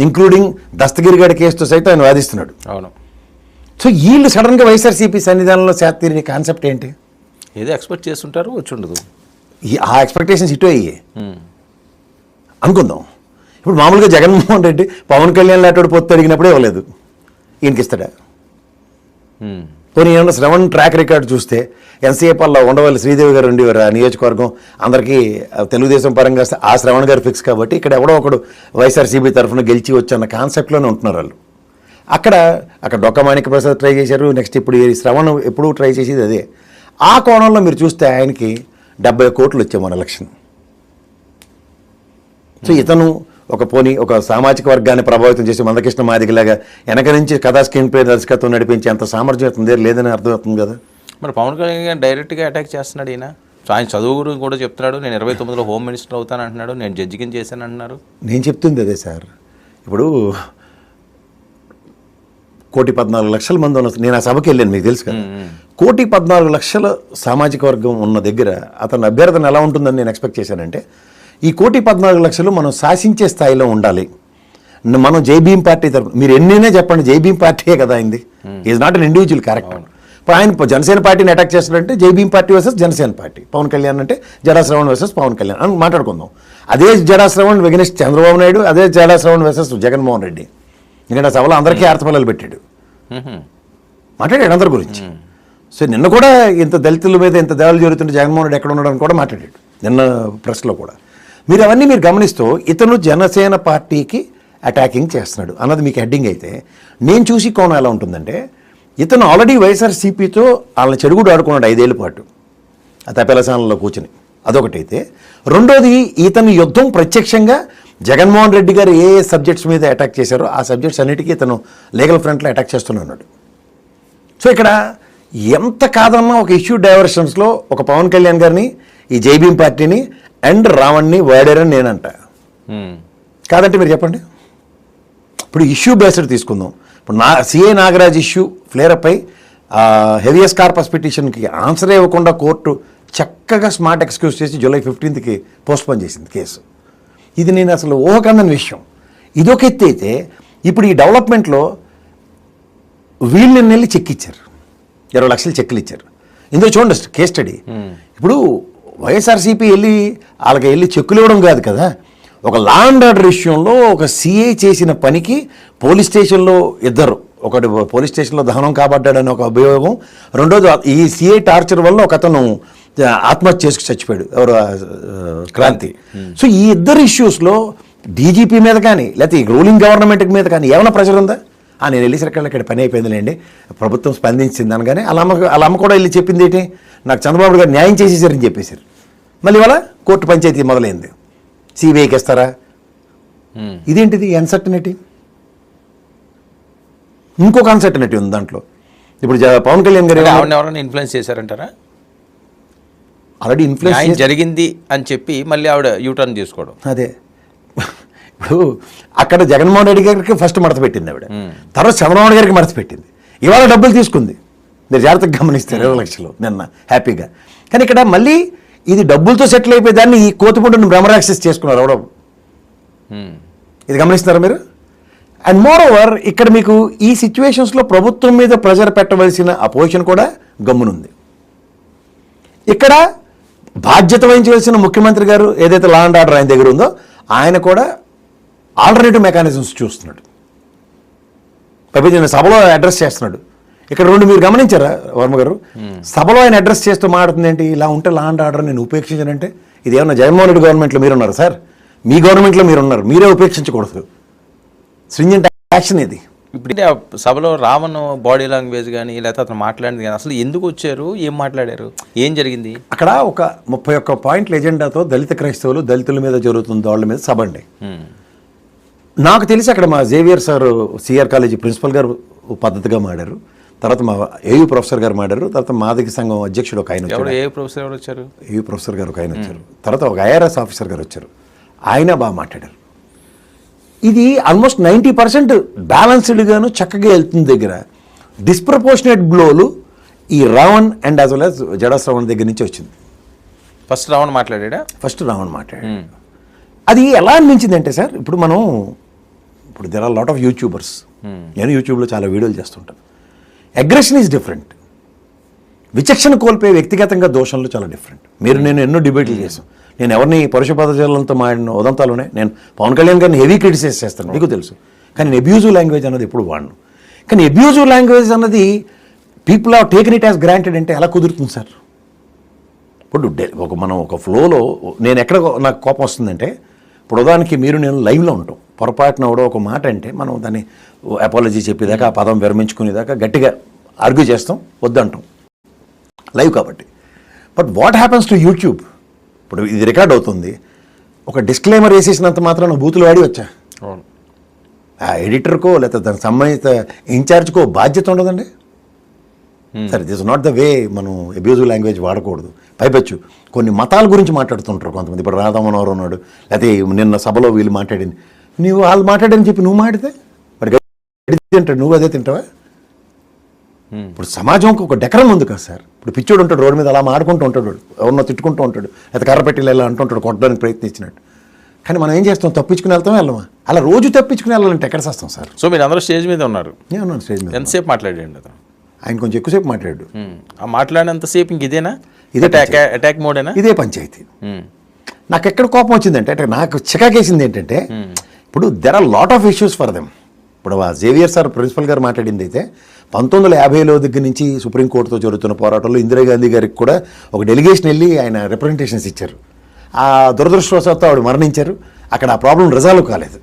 Including దస్తగిరిగడి కేసుతో సైతం ఆయన వాదిస్తున్నాడు. అవును. సో వీళ్ళు సడన్గా వైఎస్ఆర్సీపీ సన్నిధానంలో తీరిన కాన్సెప్ట్ ఏంటి? ఏదో ఎక్స్పెక్ట్ చేస్తుంటారు, వచ్చి ఉండదు. ఆ ఎక్స్పెక్టేషన్స్ ఇటు అయ్యాయి అనుకుందాం. ఇప్పుడు మామూలుగా జగన్మోహన్ రెడ్డి పవన్ కళ్యాణ్ లాంటి పొత్తు అడిగినప్పుడే ఇవ్వలేదు, ఈయనకి ఇస్తాడా? పోనీ ఏమన్నా శ్రవణ్ ట్రాక్ రికార్డు చూస్తే ఎన్సీఏపల్లో ఉండవల్లి శ్రీదేవి గారు ఉండేవారు ఆ నియోజకవర్గం అందరికీ తెలుగుదేశం పరంగా ఆ శ్రవణ్ గారు ఫిక్స్ కాబట్టి ఇక్కడ ఎవడో ఒకడు వైఎస్ఆర్సీపీ తరఫున గెలిచి వచ్చన్న కాన్సెప్ట్లోనే ఉంటున్నారు వాళ్ళు. అక్కడ డొక్క మాణిక్య ప్రసాద్ ట్రై చేశారు, నెక్స్ట్ ఇప్పుడు ఈ శ్రవణ్ ఎప్పుడు ట్రై చేసేది అదే. ఆ కోణంలో మీరు చూస్తే ఆయనకి 70 కోట్లు వచ్చాయి మన ఎలక్షన్. సో ఇతను ఒక సామాజిక వర్గాన్ని ప్రభావితం చేసి మందకృష్ణ మాదిగలాగా వెనక నుంచి కథా స్క్రీన్ ప్లే దర్శకత్వం నడిపించే అంత సామర్థ్యం అతని లేదని అర్థమవుతుంది కదా. మరి పవన్ కళ్యాణ్ డైరెక్ట్గా అటాక్ చేస్తున్నాడు ఈయన. ఆయన చదువు గురించి కూడా చెప్తున్నాడు, నేను 29లో హోమ్ మినిస్టర్ అవుతాను అంటున్నాడు, నేను జడ్జి కింద చేశాను అంటున్నారు. నేను చెప్తుంది అదే సార్. ఇప్పుడు 1,14,00,000 మంది ఉన్న, నేను ఆ సభకి వెళ్ళాను, మీకు తెలుసు కదా. 1,14,00,000 సామాజిక వర్గం ఉన్న దగ్గర అతని అభ్యర్థన ఎలా ఉంటుందని నేను ఎక్స్పెక్ట్ చేశానంటే, ఈ 1,14,00,000 మనం శాసించే స్థాయిలో ఉండాలి. మనం జైభీం పార్టీ తరఫున మీరు ఎన్నైనా చెప్పండి, జైభీం పార్టీయే కదా అయింది. Is not an individual character. ఆయన జనసేన పార్టీని అటాక్ చేస్తాడంటే Jai Bhim party versus Janasena party, Pawan Kalyan అంటే జడా శ్రవణ్ వర్సెస్ పవన్ కళ్యాణ్ అని మాట్లాడుకుందాం. అదే జడా శ్రవణ్ వెగనిస్ట్ చంద్రబాబు నాయుడు, అదే జడా శ్రవణ్ వర్సెస్ జగన్మోహన్ రెడ్డి. ఎందుకంటే ఆ సభలో అందరికీ ఆర్తపల్లలు పెట్టాడు, మాట్లాడాడు అందరి గురించి. సో నిన్న కూడా ఇంత దళితుల మీద ఇంత దాడులు జరుగుతుంటే జగన్మోహన్ రెడ్డి ఎక్కడ ఉన్నాడని కూడా మాట్లాడాడు నిన్న ప్రెస్లో కూడా. మీరు అవన్నీ మీరు గమనిస్తూ ఇతను జనసేన పార్టీకి అటాకింగ్ చేస్తున్నాడు అన్నది మీకు హెడ్డింగ్ అయితే, నేను చూసి కోణం ఎలా ఉంటుందంటే, ఇతను ఆల్రెడీ వైఎస్ఆర్సీపీతో వాళ్ళని చెడుగుడు ఆడుకున్నాడు 5 ఏళ్ళ పాటు ఆ తపేలసానంలో కూర్చుని. అదొకటైతే, రెండోది ఇతను యుద్ధం ప్రత్యక్షంగా జగన్మోహన్ రెడ్డి గారు ఏ సబ్జెక్ట్స్ మీద అటాక్ చేశారో ఆ సబ్జెక్ట్స్ అన్నిటికీ ఇతను లీగల్ ఫ్రంట్లో అటాక్ చేస్తున్నాడు. సో ఇక్కడ ఎంత కాదన్నా ఒక ఇష్యూ డైవర్షన్స్లో ఒక పవన్ కళ్యాణ్ గారిని, ఈ జైభీం పార్టీని అండ్ రావణ్ని వాడారని నేనంట. కాదంటే మీరు చెప్పండి. ఇప్పుడు ఇష్యూ బేస్డ్ తీసుకుందాం. ఇప్పుడు సిఐ నాగరాజ్ ఇష్యూ ఫ్లేరప్ అయి హెవియస్ కార్పస్ పిటిషన్కి ఆన్సర్ ఇవ్వకుండా కోర్టు చక్కగా స్మార్ట్ ఎక్స్క్యూజ్ చేసి జూలై 15కి పోస్ట్పోన్ చేసింది కేసు. ఇది నేను అసలు ఊహకందని విషయం. ఇదొక ఎత్తి అయితే, ఇప్పుడు ఈ డెవలప్మెంట్లో వీళ్ళని వెళ్ళి చెక్ ఇచ్చారు, 20 లక్షలు చెక్కులు ఇచ్చారు. ఇందులో చూడండి కేస్ స్టడీ. ఇప్పుడు వైఎస్ఆర్సీపీ వాళ్ళకి వెళ్ళి చెక్కులు ఇవ్వడం కాదు కదా, ఒక లా అండ్ ఆర్డర్ విషయంలో ఒక సిఐ చేసిన పనికి పోలీస్ స్టేషన్లో ఇద్దరు, ఒకటి పోలీస్ స్టేషన్లో దహనం కాబడ్డాడని ఒక అభియోగం, రెండోది ఈ సిఐ టార్చర్ వల్ల ఒక అతను ఆత్మహత్య చేసుకు చచ్చిపోయాడు, ఎవరు క్రాంతి. సో ఈ ఇద్దరు ఇష్యూస్లో డీజీపీ మీద కానీ లేకపోతే ఈ రూలింగ్ గవర్నమెంట్ మీద కానీ ఏమైనా ప్రెషర్ ఉందా? నేను వెళ్ళేసరికి ఇక్కడ పని అయిపోయిందిలేండి, ప్రభుత్వం స్పందించింది అనగానే వాళ్ళ అమ్మ కూడా వెళ్ళి చెప్పింది ఏంటి, నాకు చంద్రబాబు గారు న్యాయం చేసేసారని చెప్పేశారు. మళ్ళీ ఇవాళ కోర్టు పంచాయతీ మొదలైంది, సిబిఐకి ఇస్తారా? ఇదేంటిది అన్సర్టనిటీ. ఇంకొక అన్సర్టనిటీ ఉంది దాంట్లో. ఇప్పుడు పవన్ కళ్యాణ్ గారు ఎవరైనా ఇన్ఫ్లుయెన్స్ చేశారంటారా? ఆల్రెడీ ఇన్ఫ్లుయెన్స్ జరిగింది అని చెప్పి మళ్ళీ ఆవిడ యూటర్న్ తీసుకోవడం. అదే ఇప్పుడు అక్కడ జగన్మోహన్ రెడ్డి గారికి ఫస్ట్ మడత పెట్టింది ఆవిడ, తర్వాత చంద్రబాబు గారికి మడత పెట్టింది, ఇవాళ డబ్బులు తీసుకుంది. మీరు జాగ్రత్తగా గమనిస్తారు 20 లక్షలు నిన్న హ్యాపీగా. కానీ ఇక్కడ మళ్ళీ ఇది డబ్బులతో సెటిల్ అయిపోయి దాన్ని ఈ కోతిపుండుని బ్రహ్మరాక్షస్ చేసుకున్నారు అవడం. ఇది గమనిస్తున్నారా మీరు? అండ్ మోర్ ఓవర్ ఇక్కడ మీకు ఈ సిచ్యువేషన్స్లో ప్రభుత్వం మీద ప్రెజర్ పెట్టవలసిన అపోజిషన్ కూడా గమ్మునుంది. ఇక్కడ బాధ్యత వహించవలసిన ముఖ్యమంత్రి గారు ఏదైతే లా అండ్ ఆర్డర్ ఆయన దగ్గర ఉందో ఆయన కూడా ఆల్టర్నేటివ్ మెకానిజమ్స్ చూస్తున్నాడు. ప్రపంచ సభలో అడ్రస్ చేస్తున్నాడు. ఇక్కడ రెండు మీరు గమనించారా వర్మ గారు? సభలో ఆయన అడ్రస్ చేస్తూ మాట్లాడుతుంది ఏంటి, ఇలా ఉంటే లా అండ్ ఆర్డర్ నేను ఉపేక్షించానంటే ఇది ఏమన్నా జగన్మోహన్ రెడ్డి గవర్నమెంట్లో మీరున్నారు సార్, మీ గవర్నమెంట్లో మీరున్నారు, మీరే ఉపేక్షించకూడదు. స్ట్రింజెంట్ యాక్షన్ ఇది. ఇప్పుడు సభలో రావణ్ బాడీ లాంగ్వేజ్ కానీ లేకపోతే అతను మాట్లాడింది కానీ అసలు ఎందుకు వచ్చారు, ఏం మాట్లాడారు, ఏం జరిగింది? అక్కడ ఒక 31 పాయింట్ల ఎజెండాతో దళిత క్రైస్తవులు దళితుల మీద జరుగుతున్న దాడుల మీద సభ అండి. నాకు తెలిసి అక్కడ మా Xavier sir CR college principal గారు పద్ధతిగా మాడారు, తర్వాత మా ఏయూ ప్రొఫెసర్ గారు మాడారు, తర్వాత మాదిక సంఘం అధ్యక్షుడు ఒక ఆయన వచ్చారు, ఏయూ ప్రొఫెసర్ గారు ఒక ఆయన వచ్చారు, తర్వాత ఒక ఐఆర్ఎస్ ఆఫీసర్ గారు వచ్చారు, ఆయన బాగా మాట్లాడారు. ఇది ఆల్మోస్ట్ 90% బ్యాలెన్స్డ్గాను చక్కగా వెళ్తుంది. దగ్గర డిస్ప్రపోర్షనేట్ బ్లోలు ఈ Ravan and as well as జడా శ్రవణ్ దగ్గర నుంచి వచ్చింది. ఫస్ట్ రావణ్ మాట్లాడాడు. అది ఎలా అనిపించింది అంటే సార్, ఇప్పుడు మనం ఇప్పుడు there are lot of YouTubers, నేను యూట్యూబ్లో చాలా వీడియోలు చేస్తుంటాను. అగ్రెషన్ ఈజ్ డిఫరెంట్, విచక్షణ కోల్పోయే వ్యక్తిగతంగా దోషంలో చాలా డిఫరెంట్. మీరు నేను ఎన్నో డిబేట్లు చేశాం. నేను ఎవరిని పరుష పదజాలంతో మాడిన ఉదంతాలునే నేను పవన్ కళ్యాణ్ గారిని హెవీ క్రిటిసైజ్ చేస్తాను, మీకు తెలుసు. కానీ నేను అబ్యూజివ్ లాంగ్వేజ్ అన్నది ఎప్పుడు వాడను. కానీ అబ్యూజివ్ లాంగ్వేజ్ అన్నది people have taken it as granted అంటే ఎలా కుదురుతుంది సార్? ఇప్పుడు మనం ఒక ఫ్లోలో నేను ఎక్కడ నాకు కోపం వస్తుందంటే, ఇప్పుడు ఉదాహరణకి మీరు నేను లైవ్లో ఉంటాం, పొరపాటున కూడా ఒక మాట అంటే మనం దాన్ని అపాలజీ చెప్పేదాకా ఆ పదం విరమించుకునేదాకా గట్టిగా ఆర్గ్యూ చేస్తాం, వద్దంటాం లైవ్ కాబట్టి. But what happens to YouTube? ఇప్పుడు ఇది రికార్డ్ అవుతుంది, ఒక డిస్క్లైమర్ వేసేసినంత మాత్రం బూతులు వాడి వచ్చా ఆ ఎడిటర్కో లేకపోతే దానికి సంబంధిత ఇన్ఛార్జ్కో బాధ్యత ఉండదండి. సరే, దిస్ నాట్ ద వే మనం అబ్యూజివ్ లాంగ్వేజ్ వాడకూడదు. పైపెచ్చు కొన్ని మతాల గురించి మాట్లాడుతుంటారు కొంతమంది. ఇప్పుడు రాధా మనోహర్ ఉన్నాడు, లేకపోతే నిన్న సభలో వీళ్ళు మాట్లాడింది, నువ్వు వాళ్ళు మాట్లాడని చెప్పి నువ్వు మాడితే వాడు గడ్డి తింటాడు, నువ్వు అదే తింటావా? ఇప్పుడు సమాజంకి ఒక డెకరం ఉంది కదా సార్. ఇప్పుడు పిచ్చోడు ఉంటాడు రోడ్డు మీద అలా మాడుకుంటూ ఉంటాడు, ఎవరినో తిట్టుకుంటూ ఉంటాడు, లేకపోతే కర్రపెట్టిలు ఎలా అంటుంటాడు కొట్టడానికి ప్రయత్నించినట్టు. కానీ మనం ఏం చేస్తాం, తప్పించుకుని వెళ్తాం వెళ్ళమా? అలా రోజు తప్పించుకుని వెళ్ళాలంటే ఎక్కడ చేస్తాం సార్? సో మీరు అందరూ స్టేజ్ మీద ఉన్నారు, నేను ఉన్నాను స్టేజ్ మీద. ఎంతసేపు మాట్లాడండి అతను? ఆయన కొంచెం ఎక్కువసేపు మాట్లాడాడు. ఆ మాట్లాడినంతసేపు ఇంక ఇదేనా, ఇదే అటాక్ మోడేనా? ఇదే పంచాయతీ. నాకు ఎక్కడ కోపం వచ్చిందంటే, అంటే నాకు చికాకేసింది ఏంటంటే, ఇప్పుడు there are lot of issues for them. ఇప్పుడు జేవియర్ సార్ ప్రిన్సిపల్ గారు మాట్లాడింది అయితే 1950లో దగ్గర నుంచి సుప్రీంకోర్టుతో జరుగుతున్న పోరాటంలో ఇందిరాగాంధీ గారికి కూడా ఒక డెలిగేషన్ వెళ్ళి ఆయన రిప్రజెంటేషన్స్ ఇచ్చారు. ఆ దురదృష్టవశాత్తు ఆవిడ మరణించారు, అక్కడ ఆ ప్రాబ్లం రిజాల్వ్ కాలేదు.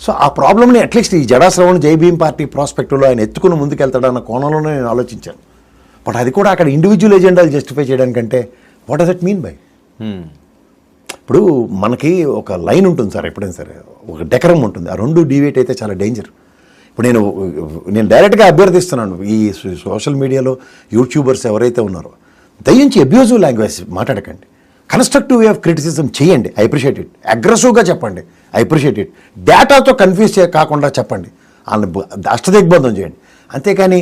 సో ఆ ప్రాబ్లమ్ని అట్లీస్ట్ ఈ జడా శ్రవణ్ జై భీమ్ పార్టీ ప్రాస్పెక్టులో ఆయన ఎత్తుకుని ముందుకెళ్తాడన్న కోణంలోనే నేను ఆలోచించాను. బట్ అది కూడా అక్కడ ఇండివిజువల్ ఎజెండాలు జస్టిఫై చేయడానికంటే what does that mean by? ఇప్పుడు మనకి ఒక లైన్ ఉంటుంది సార్, ఎప్పుడైనా సరే ఒక డెకరం ఉంటుంది, ఆ రెండు డీవేట్ అయితే చాలా డేంజర్. ఇప్పుడు నేను డైరెక్ట్గా అభ్యర్థిస్తున్నాను, ఈ సోషల్ మీడియాలో యూట్యూబర్స్ ఎవరైతే ఉన్నారో దయించి అబ్యూజివ్ లాంగ్వేజ్ మాట్లాడకండి, కన్స్ట్రక్టివ్ వే ఆఫ్ క్రిటిసిజం చేయండి, ఐ అప్రిషియేట్ ఇట్. అగ్రెసివ్గా చెప్పండి, ఐ అప్రిషియేట్ ఇట్. డేటాతో కన్ఫ్యూజ్ కాకుండా చెప్పండి, వాళ్ళని అష్టదిగ్బంధం చేయండి. అంతేకాని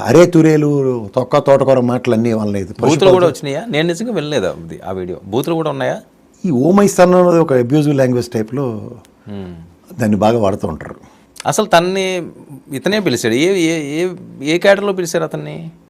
అరే తురేలు తొక్క తోటకూర మాటలన్నీ వాళ్ళని. బూతులు కూడా వచ్చినాయా? నేను నిజంగా వెళ్ళలేదా ఆ వీడియో? బూతులు కూడా ఉన్నాయా? ఈ ఓమైస్తాన్ అనేది ఒక అబ్యూజివ్ లాంగ్వేజ్ టైప్లో దాన్ని బాగా వాడుతూ ఉంటారు. అసలు తన్ని ఇతనే పిలిచాడు, ఏ కేటర్లో పిలిచారు అతన్ని?